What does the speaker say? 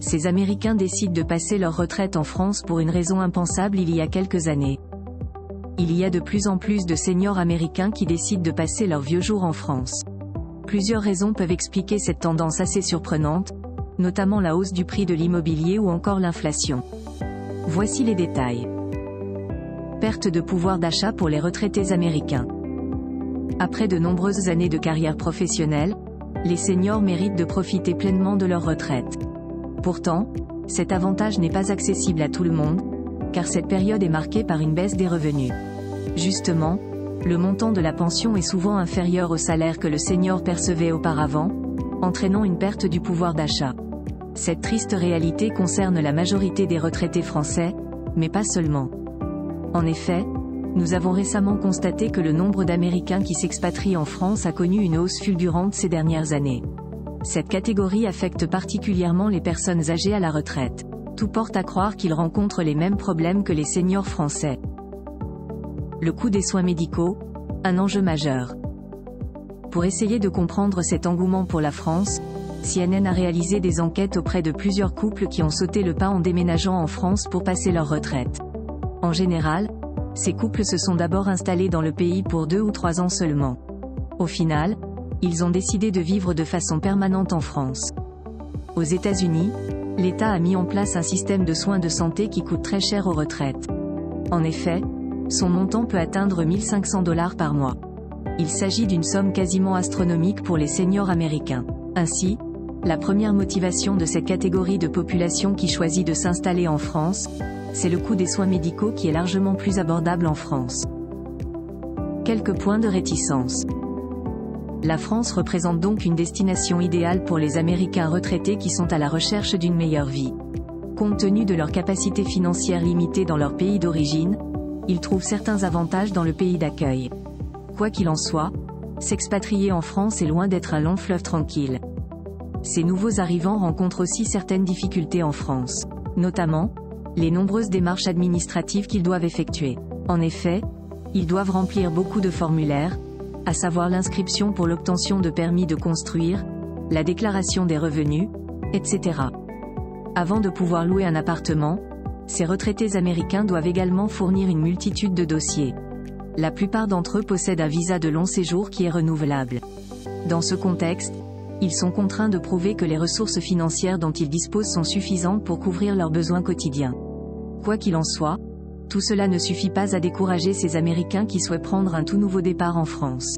Ces Américains décident de passer leur retraite en France pour une raison impensable il y a quelques années. Il y a de plus en plus de seniors américains qui décident de passer leurs vieux jours en France. Plusieurs raisons peuvent expliquer cette tendance assez surprenante, notamment la hausse du prix de l'immobilier ou encore l'inflation. Voici les détails. Perte de pouvoir d'achat pour les retraités américains. Après de nombreuses années de carrière professionnelle, les seniors méritent de profiter pleinement de leur retraite. Pourtant, cet avantage n'est pas accessible à tout le monde, car cette période est marquée par une baisse des revenus. Justement, le montant de la pension est souvent inférieur au salaire que le senior percevait auparavant, entraînant une perte du pouvoir d'achat. Cette triste réalité concerne la majorité des retraités français, mais pas seulement. En effet, nous avons récemment constaté que le nombre d'Américains qui s'expatrient en France a connu une hausse fulgurante ces dernières années. Cette catégorie affecte particulièrement les personnes âgées à la retraite. Tout porte à croire qu'ils rencontrent les mêmes problèmes que les seniors français. Le coût des soins médicaux, un enjeu majeur. Pour essayer de comprendre cet engouement pour la France, CNN a réalisé des enquêtes auprès de plusieurs couples qui ont sauté le pas en déménageant en France pour passer leur retraite. En général, ces couples se sont d'abord installés dans le pays pour 2 ou 3 ans seulement. Au final, ils ont décidé de vivre de façon permanente en France. Aux États-Unis, l'État a mis en place un système de soins de santé qui coûte très cher aux retraites. En effet, son montant peut atteindre $1 500 par mois. Il s'agit d'une somme quasiment astronomique pour les seniors américains. Ainsi, la première motivation de cette catégorie de population qui choisit de s'installer en France, c'est le coût des soins médicaux qui est largement plus abordable en France. Quelques points de réticence. La France représente donc une destination idéale pour les Américains retraités qui sont à la recherche d'une meilleure vie. Compte tenu de leur capacité financière limitée dans leur pays d'origine, ils trouvent certains avantages dans le pays d'accueil. Quoi qu'il en soit, s'expatrier en France est loin d'être un long fleuve tranquille. Ces nouveaux arrivants rencontrent aussi certaines difficultés en France. Notamment, les nombreuses démarches administratives qu'ils doivent effectuer. En effet, ils doivent remplir beaucoup de formulaires, à savoir l'inscription pour l'obtention de permis de construire, la déclaration des revenus, etc. Avant de pouvoir louer un appartement, ces retraités américains doivent également fournir une multitude de dossiers. La plupart d'entre eux possèdent un visa de long séjour qui est renouvelable. Dans ce contexte, ils sont contraints de prouver que les ressources financières dont ils disposent sont suffisantes pour couvrir leurs besoins quotidiens. Quoi qu'il en soit, tout cela ne suffit pas à décourager ces Américains qui souhaitent prendre un tout nouveau départ en France.